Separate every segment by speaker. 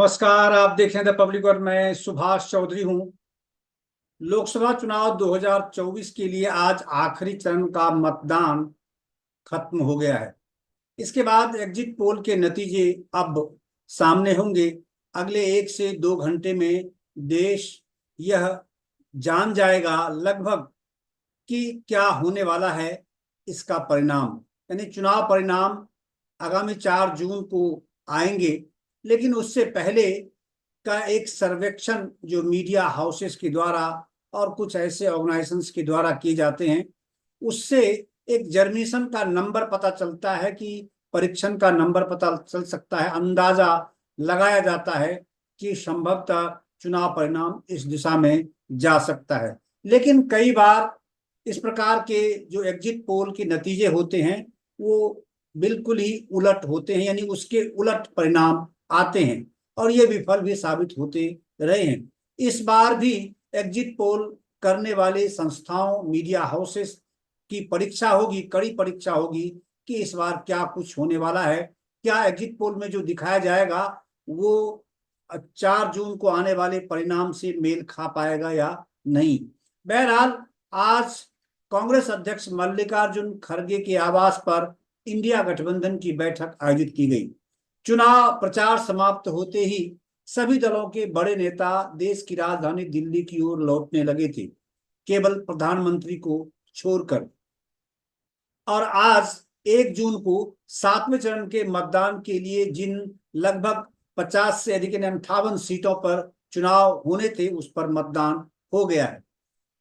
Speaker 1: नमस्कार। आप देख रहे हैं द पब्लिक और मैं सुभाष चौधरी हूं। लोकसभा चुनाव 2024 के लिए आज आखिरी चरण का मतदान खत्म हो गया है। इसके बाद एग्जिट पोल के नतीजे अब सामने होंगे। अगले 1 से 2 घंटे में देश यह जान जाएगा लगभग कि क्या होने वाला है इसका परिणाम, यानी चुनाव परिणाम आगामी 4 जून को आएंगे। लेकिन उससे पहले का एक सर्वेक्षण जो मीडिया हाउसेस के द्वारा और कुछ ऐसे ऑर्गेनाइजेशंस के द्वारा किए जाते हैं, उससे एक जर्मिनेशन का नंबर पता चलता है कि परीक्षण का नंबर पता चल सकता है। अंदाजा लगाया जाता है कि संभवतः चुनाव परिणाम इस दिशा में जा सकता है। लेकिन कई बार इस प्रकार के जो एग्जिट पोल के नतीजे होते हैं वो बिल्कुल ही उलट होते हैं, यानी उसके उलट परिणाम आते हैं और ये विफल भी साबित होते रहे हैं। इस बार भी एग्जिट पोल करने वाले संस्थाओं, मीडिया हाउसेस की परीक्षा होगी, कड़ी परीक्षा होगी कि इस बार क्या कुछ होने वाला है। क्या एग्जिट पोल में जो दिखाया जाएगा वो 4 जून को आने वाले परिणाम से मेल खा पाएगा या नहीं। बहरहाल आज कांग्रेस अध्यक्ष मल्लिकार्जुन खड़गे के आवास पर इंडिया गठबंधन की बैठक आयोजित की गई। चुनाव प्रचार समाप्त होते ही सभी दलों के बड़े नेता देश की राजधानी दिल्ली की ओर लौटने लगे थे, केवल प्रधानमंत्री को छोड़कर। और आज 1 जून को 7वें चरण के मतदान के लिए जिन लगभग 50 से अधिक 58 सीटों पर चुनाव होने थे उस पर मतदान हो गया है।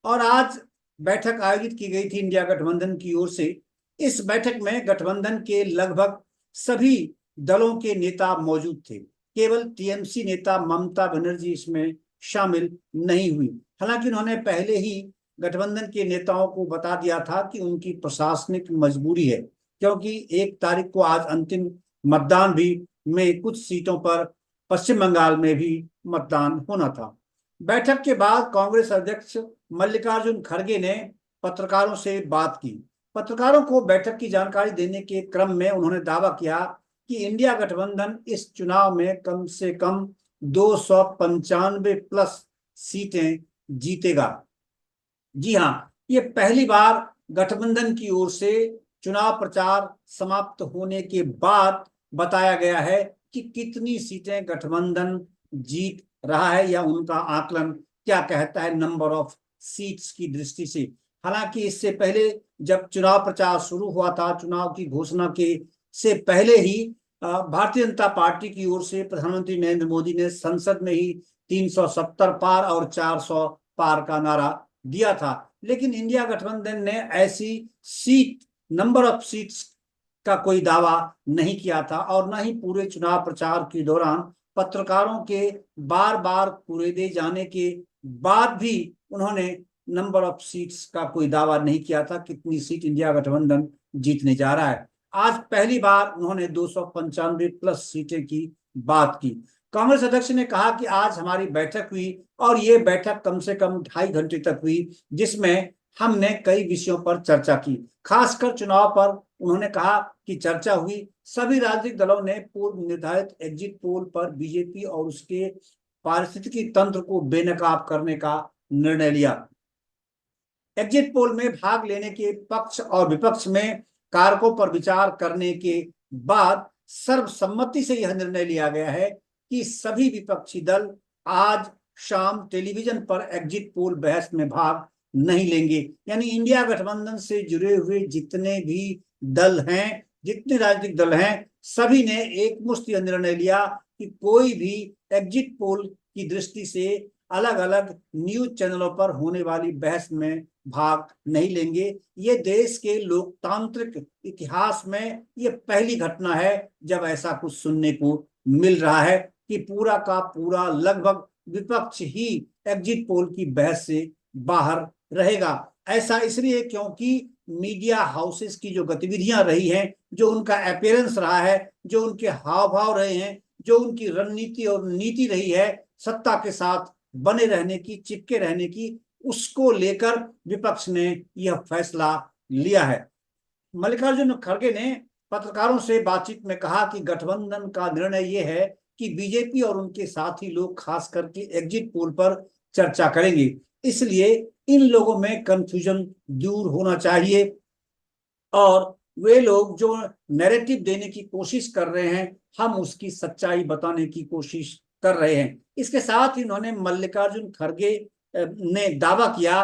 Speaker 1: और आज बैठक आयोजित की गई थी इंडिया गठबंधन की ओर से। इस बैठक में गठबंधन के लगभग सभी दलों के नेता मौजूद थे, केवल टीएमसी नेता ममता बनर्जी इसमें शामिल नहीं हुई। हालांकि उन्होंने पहले ही गठबंधन के नेताओं को बता दिया था कि उनकी प्रशासनिक मजबूरी है, क्योंकि 1 तारीख को आज अंतिम मतदान भी में कुछ सीटों पर पश्चिम बंगाल में भी मतदान होना था। बैठक के बाद कांग्रेस अध्यक्ष मल्लिकार्जुन खड़गे ने पत्रकारों से बात की। पत्रकारों को बैठक की जानकारी देने के क्रम में उन्होंने दावा किया कि इंडिया गठबंधन इस चुनाव में कम से कम 295 प्लस सीटें जीतेगा। जी हाँ, ये पहली बार गठबंधन की ओर से चुनाव प्रचार समाप्त होने के बाद बताया गया है कि कितनी सीटें गठबंधन जीत रहा है या उनका आकलन क्या कहता है नंबर ऑफ सीट्स की दृष्टि से। हालांकि इससे पहले जब चुनाव प्रचार शुरू हुआ था, चुनाव की घोषणा के से पहले ही भारतीय जनता पार्टी की ओर से प्रधानमंत्री नरेंद्र मोदी ने संसद में ही 370 पार और 400 पार का नारा दिया था। लेकिन इंडिया गठबंधन ने ऐसी सीट नंबर ऑफ सीट्स का कोई दावा नहीं किया था और न ही पूरे चुनाव प्रचार के दौरान पत्रकारों के बार बार कुरेदे जाने के बाद भी उन्होंने नंबर ऑफ सीट्स का कोई दावा नहीं किया था कितनी सीट इंडिया गठबंधन जीतने जा रहा है। आज पहली बार उन्होंने 295 प्लस सीटें की बात की। कांग्रेस अध्यक्ष ने कहा कि आज हमारी बैठक हुई और ये बैठक कम से कम 2.5 घंटे तक हुई, जिसमें हमने कई विषयों पर चर्चा की। खासकर चुनाव पर उन्होंने कहा कि चर्चा हुई। सभी राजनीतिक दलों ने पूर्व निर्धारित एग्जिट पोल पर बीजेपी और उसके पारिस्थितिकी तंत्र को बेनकाब करने का निर्णय लिया। एग्जिट पोल में भाग लेने के पक्ष और विपक्ष में कारकों पर विचार करने के बाद सर्वसम्मति से यह निर्णय लिया गया है कि सभी विपक्षी दल आज शाम टेलीविजन पर एग्जिट पोल बहस में भाग नहीं लेंगे। यानी इंडिया गठबंधन से जुड़े हुए जितने भी दल हैं, जितने राजनीतिक दल हैं, सभी ने एक मुश्त यह निर्णय लिया कि कोई भी एग्जिट पोल की दृष्टि से अलग अलग न्यूज चैनलों पर होने वाली बहस में भाग नहीं लेंगे। ये देश के लोकतांत्रिक इतिहास में ये पहली घटना है जब ऐसा कुछ सुनने को मिल रहा है कि पूरा का पूरा लगभग विपक्ष ही एग्जिट पोल की बहस से बाहर रहेगा। ऐसा इसलिए क्योंकि मीडिया हाउसेस की जो गतिविधियां रही हैं, जो उनका अपीयरेंस रहा है, जो उनके हाव भाव रहे हैं, जो उनकी रणनीति और नीति रही है सत्ता के साथ बने रहने की, चिपके रहने की, उसको लेकर विपक्ष ने यह फैसला लिया है। मल्लिकार्जुन खड़गे ने पत्रकारों से बातचीत में कहा कि गठबंधन का निर्णय यह है कि बीजेपी और उनके साथी लोग खास करके एग्जिट पोल पर चर्चा करेंगे, इसलिए इन लोगों में कंफ्यूजन दूर होना चाहिए और वे लोग जो नैरेटिव देने की कोशिश कर रहे हैं हम उसकी सच्चाई बताने की कोशिश कर रहे हैं। इसके साथ ही उन्होंने मल्लिकार्जुन खड़गे ने दावा किया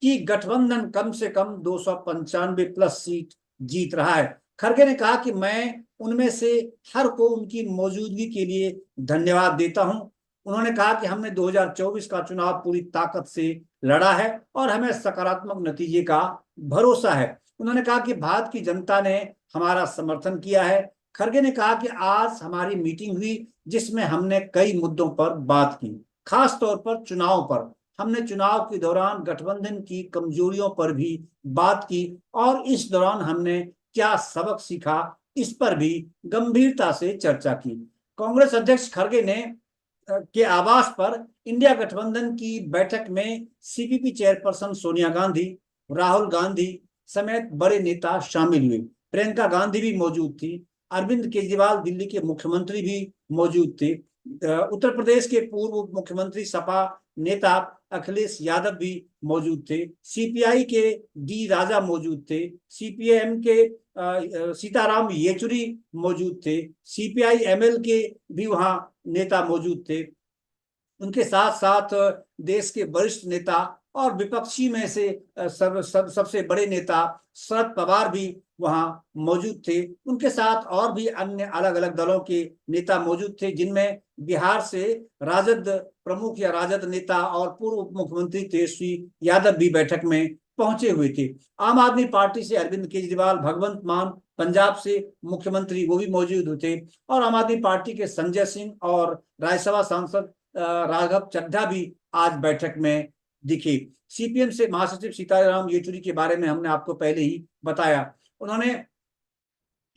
Speaker 1: कि गठबंधन कम से कम 295 प्लस सीट जीत रहा है। खड़गे ने कहा कि मैं उनमें से हर को उनकी मौजूदगी के लिए धन्यवाद देता हूं। उन्होंने कहा कि हमने 2024 का चुनाव पूरी ताकत से लड़ा है और हमें सकारात्मक नतीजे का भरोसा है। उन्होंने कहा कि भारत की जनता ने हमारा समर्थन किया है। खड़गे ने कहा कि आज हमारी मीटिंग हुई जिसमें हमने कई मुद्दों पर बात की, खास तौर पर चुनाव पर। हमने चुनाव के दौरान गठबंधन की कमजोरियों पर भी बात की और इस दौरान हमने क्या सबक सीखा इस पर भी गंभीरता से चर्चा की। कांग्रेस अध्यक्ष खड़गे ने के आवास पर इंडिया गठबंधन की बैठक में सीपीपी चेयरपर्सन सोनिया गांधी, राहुल गांधी समेत बड़े नेता शामिल हुए। प्रियंका गांधी भी मौजूद थी। अरविंद केजरीवाल दिल्ली के मुख्यमंत्री भी मौजूद थे। उत्तर प्रदेश के पूर्व मुख्यमंत्री सपा नेता अखिलेश यादव भी मौजूद थे। सीपीआई के डी राजा मौजूद थे। सीपीएम के सीताराम येचुरी मौजूद थे। सीपीआई एमएल के भी वहां नेता मौजूद थे। उनके साथ साथ देश के वरिष्ठ नेता और विपक्षी में से सबसे बड़े नेता शरद पवार भी वहां मौजूद थे। उनके साथ और भी अन्य अलग अलग दलों के नेता मौजूद थे, जिनमें बिहार से राजद प्रमुख या राजद नेता और पूर्व उप मुख्यमंत्री तेजस्वी यादव भी बैठक में पहुंचे हुए थे। आम आदमी पार्टी से अरविंद केजरीवाल, भगवंत मान पंजाब से मुख्यमंत्री वो भी मौजूद थे और आम आदमी पार्टी के संजय सिंह और राज्यसभा सांसद राघव चड्ढा भी आज बैठक में दिखे। सीपीएम से महासचिव सीताराम येचुरी के बारे में हमने आपको पहले ही बताया। उन्होंने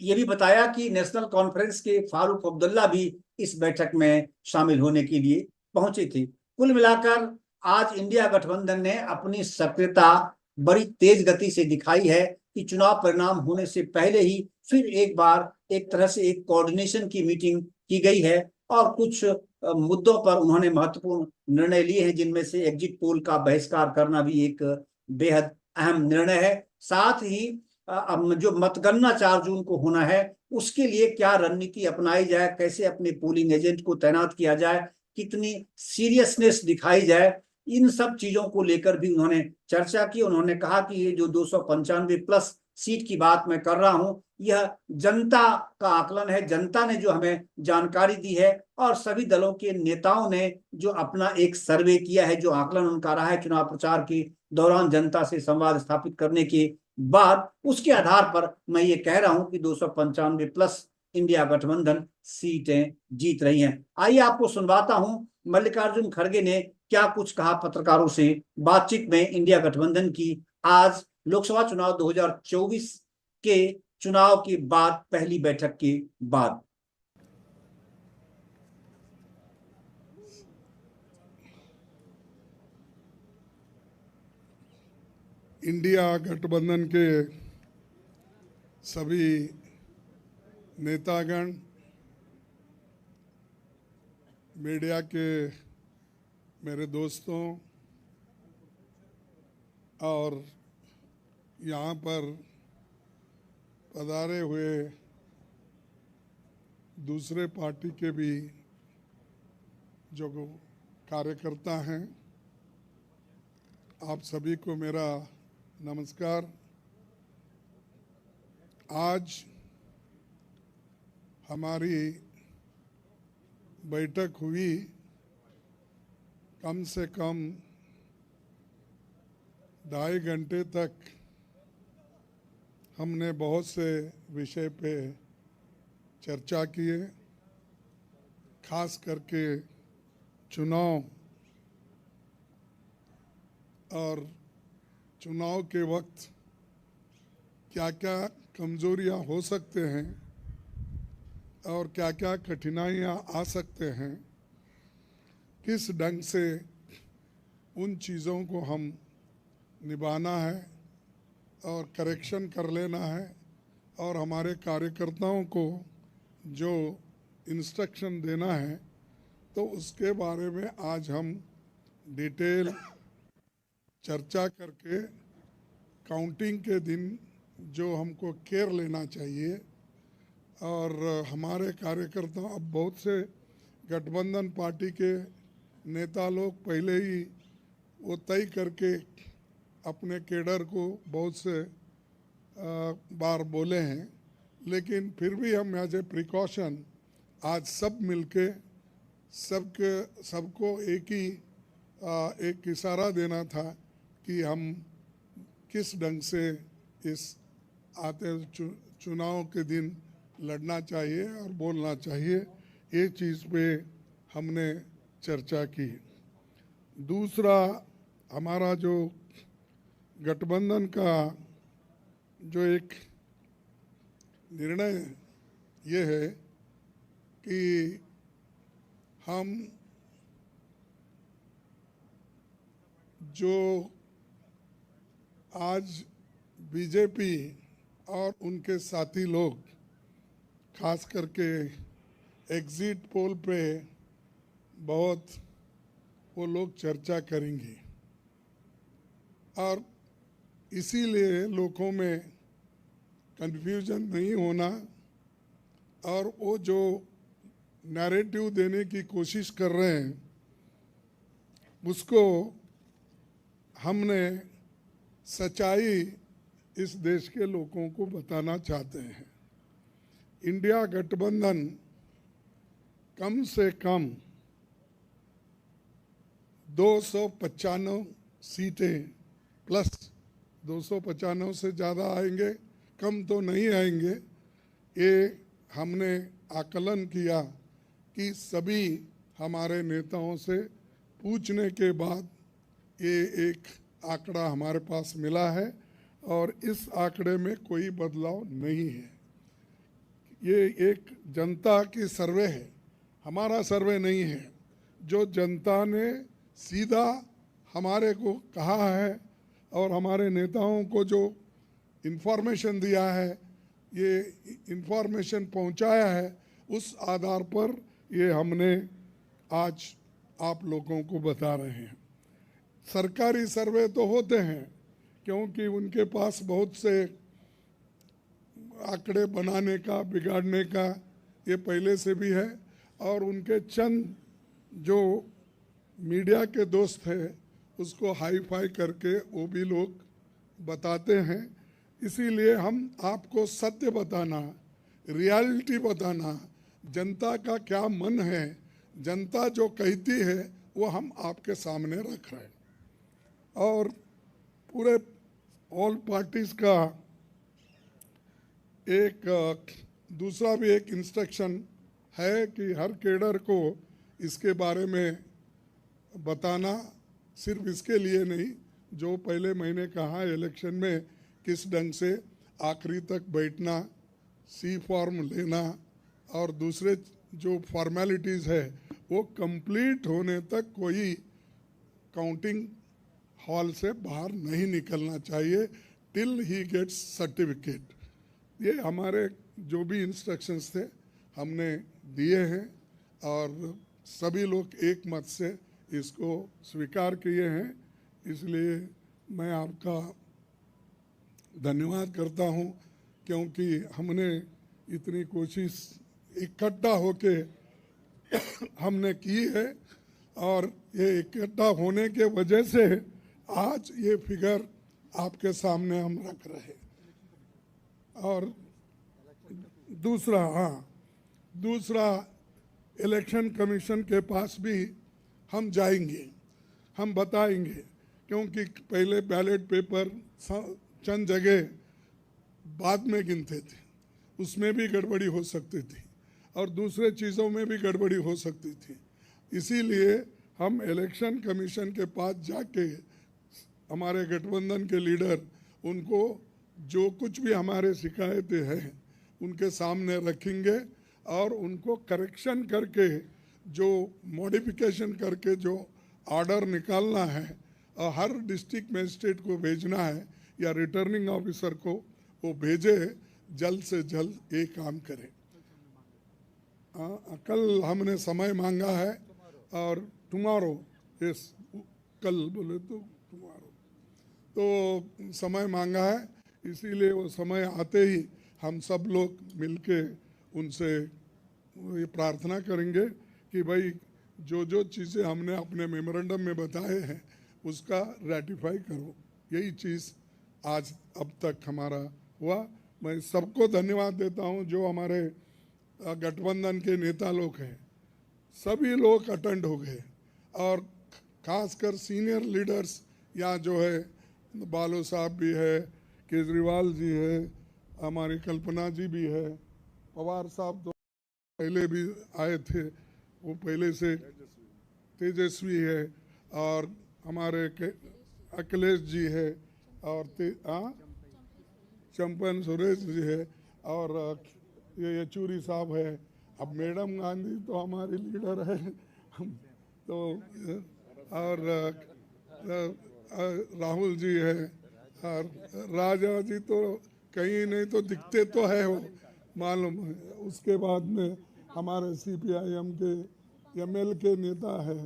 Speaker 1: ये भी बताया कि नेशनल कॉन्फ्रेंस के फारूक अब्दुल्ला भी इस बैठक में शामिल होने के लिए पहुंचे थे। कुल मिलाकर आज इंडिया गठबंधन ने अपनी सक्रियता बड़ी तेज गति से दिखाई है कि चुनाव परिणाम होने से पहले ही फिर एक बार एक तरह से एक कोऑर्डिनेशन की मीटिंग की गई है और कुछ मुद्दों पर उन्होंने महत्वपूर्ण निर्णय लिए हैं, जिनमें से एग्जिट पोल का बहिष्कार करना भी एक बेहद अहम निर्णय है। साथ ही जो मतगणना 4 जून को होना है उसके लिए क्या रणनीति अपनाई जाए, कैसे अपने पोलिंग एजेंट को तैनात किया जाए, कितनी सीरियसनेस दिखाई जाए, इन सब चीजों को लेकर भी उन्होंने चर्चा की। उन्होंने कहा कि ये जो 295 प्लस सीट की बात मैं कर रहा हूं यह जनता का आकलन है, जनता ने जो हमें जानकारी दी है और सभी दलों के नेताओं ने जो अपना एक सर्वे किया है, जो आकलन उनका रहा है चुनाव प्रचार के दौरान जनता से संवाद स्थापित करने के बाद, उसके आधार पर मैं ये कह रहा हूं कि 295 प्लस इंडिया गठबंधन सीटें जीत रही हैं। आइए आपको सुनवाता हूं मल्लिकार्जुन खड़गे ने क्या कुछ कहा पत्रकारों से बातचीत में इंडिया गठबंधन की आज लोकसभा चुनाव 2024 के चुनाव के बाद पहली बैठक के बाद।
Speaker 2: इंडिया गठबंधन के सभी नेतागण, मीडिया के मेरे दोस्तों और यहाँ पर पधारे हुए दूसरे पार्टी के भी जो कार्यकर्ता हैं, आप सभी को मेरा नमस्कार। आज हमारी बैठक हुई, कम से कम 2.5 घंटे तक हमने बहुत से विषय पे चर्चा किए, खास करके चुनाव और चुनाव के वक्त क्या क्या कमज़ोरियाँ हो सकते हैं और क्या क्या कठिनाइयाँ आ सकते हैं, किस ढंग से उन चीज़ों को हम निभाना है और करेक्शन कर लेना है और हमारे कार्यकर्ताओं को जो इंस्ट्रक्शन देना है, तो उसके बारे में आज हम डिटेल चर्चा करके काउंटिंग के दिन जो हमको केयर लेना चाहिए, और हमारे कार्यकर्ता, अब बहुत से गठबंधन पार्टी के नेता लोग पहले ही वो तय करके अपने केडर को बहुत से बार बोले हैं, लेकिन फिर भी हम एज ए प्रिकॉशन आज सब मिलके सबको एक इशारा देना था कि हम किस ढंग से इस आते चुनाव के दिन लड़ना चाहिए और बोलना चाहिए। ये चीज़ पे हमने चर्चा की। दूसरा, हमारा जो गठबंधन का जो एक निर्णय ये है कि हम जो आज बीजेपी और उनके साथी लोग खास करके एग्जिट पोल पे बहुत वो लोग चर्चा करेंगे, और इसीलिए लोगों में कंफ्यूजन नहीं होना, और वो जो नैरेटिव देने की कोशिश कर रहे हैं उसको हमने सच्चाई इस देश के लोगों को बताना चाहते हैं। इंडिया गठबंधन कम से कम 295 सीटें प्लस 295 से ज़्यादा आएंगे, कम तो नहीं आएंगे। ये हमने आकलन किया कि सभी हमारे नेताओं से पूछने के बाद ये एक आंकड़ा हमारे पास मिला है, और इस आंकड़े में कोई बदलाव नहीं है। ये एक जनता की सर्वे है, हमारा सर्वे नहीं है। जो जनता ने सीधा हमारे को कहा है और हमारे नेताओं को जो इन्फॉर्मेशन दिया है, ये इन्फॉर्मेशन पहुंचाया है, उस आधार पर ये हमने आज आप लोगों को बता रहे हैं। सरकारी सर्वे तो होते हैं, क्योंकि उनके पास बहुत से आंकड़े बनाने का, बिगाड़ने का ये पहले से भी है, और उनके चंद जो मीडिया के दोस्त हैं उसको हाई फाई करके वो भी लोग बताते हैं। इसीलिए हम आपको सत्य बताना, रियलिटी बताना, जनता का क्या मन है, जनता जो कहती है वो हम आपके सामने रख रहे हैं। और पूरे ऑल पार्टीज का एक दूसरा भी एक इंस्ट्रक्शन है कि हर केडर को इसके बारे में बताना, सिर्फ इसके लिए नहीं, जो पहले मैंने कहा इलेक्शन में किस ढंग से आखिरी तक बैठना, सी फॉर्म लेना, और दूसरे जो फॉर्मेलिटीज़ है वो कंप्लीट होने तक कोई काउंटिंग हॉल से बाहर नहीं निकलना चाहिए टिल ही गेट्स सर्टिफिकेट। ये हमारे जो भी इंस्ट्रक्शंस थे हमने दिए हैं, और सभी लोग एक मत से इसको स्वीकार किए हैं। इसलिए मैं आपका धन्यवाद करता हूं, क्योंकि हमने इतनी कोशिश इकट्ठा होके हमने की है, और ये इकट्ठा होने के वजह से आज ये फिगर आपके सामने हम रख रहे हैं। और दूसरा इलेक्शन कमीशन के पास भी हम जाएंगे, हम बताएंगे, क्योंकि पहले बैलेट पेपर चंद जगह बाद में गिनते थे, उसमें भी गड़बड़ी हो सकती थी, और दूसरे चीज़ों में भी गड़बड़ी हो सकती थी। इसीलिए हम इलेक्शन कमीशन के पास जाके हमारे गठबंधन के लीडर उनको जो कुछ भी हमारे शिकायतें हैं उनके सामने रखेंगे, और उनको करेक्शन करके, जो मॉडिफिकेशन करके जो ऑर्डर निकालना है और हर डिस्ट्रिक्ट मजिस्ट्रेट को भेजना है या रिटर्निंग ऑफिसर को वो भेजे, जल्द से जल्द ये काम करें। कल हमने समय मांगा है और टुमारो, यस, कल बोले तो टुमारो, तो समय मांगा है, इसीलिए वो समय आते ही हम सब लोग मिलके उनसे ये प्रार्थना करेंगे कि भाई जो जो चीज़ें हमने अपने मेमोरेंडम में बताए हैं उसका रेटिफाई करो। यही चीज़ आज अब तक हमारा हुआ। मैं सबको धन्यवाद देता हूं जो हमारे गठबंधन के नेता लोग हैं, सभी लोग अटेंड हो गए और खासकर सीनियर लीडर्स यहाँ जो है, बालो साहब भी है, केजरीवाल जी है, हमारी कल्पना जी भी है, पवार साहब तो पहले भी आए थे, वो पहले से तेजस्वी है, और हमारे अखिलेश जी है, और चंपन सुरेश जी है, और ये येचूरी साहब है। अब मैडम गांधी तो हमारी लीडर है तो, और राहुल जी है, और राजा जी तो कहीं नहीं तो दिखते तो है वो, मालूम है। उसके बाद में हमारे CPIM के ML के नेता है,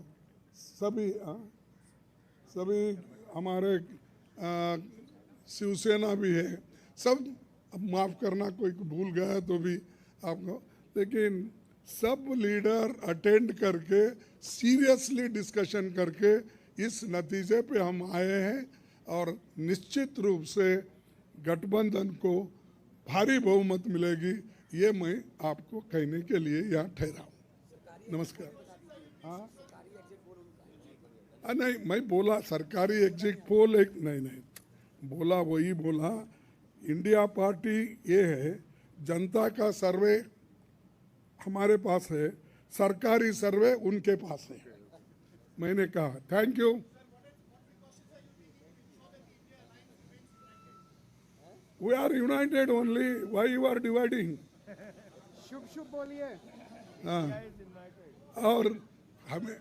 Speaker 2: सभी हमारे शिवसेना भी है, सब। अब माफ़ करना कोई भूल गया तो भी आपको, लेकिन सब लीडर अटेंड करके सीरियसली डिस्कशन करके इस नतीजे पे हम आए हैं, और निश्चित रूप से गठबंधन को भारी बहुमत मिलेगी, ये मैं आपको कहने के लिए यहाँ ठहरा हूँ। नमस्कार। हाँ, नहीं, मैं बोला सरकारी एग्जिट पोल एक नहीं बोला, वही बोला। इंडिया पार्टी ये है, जनता का सर्वे हमारे पास है, सरकारी सर्वे उनके पास है। मैंने कहा thank you. We are united only, why you are dividing?
Speaker 3: शुभ शुभ बोलिए।
Speaker 2: हाँ, और हमें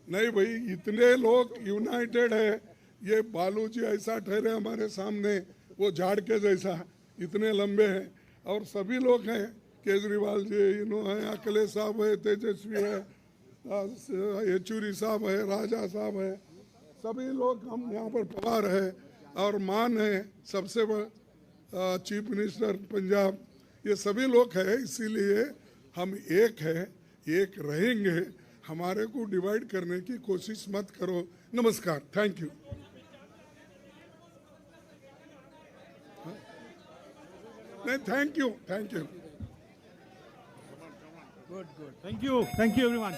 Speaker 2: नहीं भाई, इतने लोग यूनाइटेड है, ये बालू जी ऐसा ठहरे हमारे सामने, वो झाड़ के जैसा, इतने लंबे हैं, और सभी लोग हैं, केजरीवाल जी है, अखिलेश साहब है, तेजस्वी है, येचूरी साहब है, राजा साहब है, सभी लोग हम यहाँ पर पवार है, और मान है सबसे चीफ मिनिस्टर पंजाब, ये सभी लोग हैं। इसीलिए हम एक है, एक रहेंगे, हमारे को डिवाइड करने की कोशिश मत करो। नमस्कार, थैंक यू। नहीं, thank you, thank you.
Speaker 3: Good good, thank you everyone.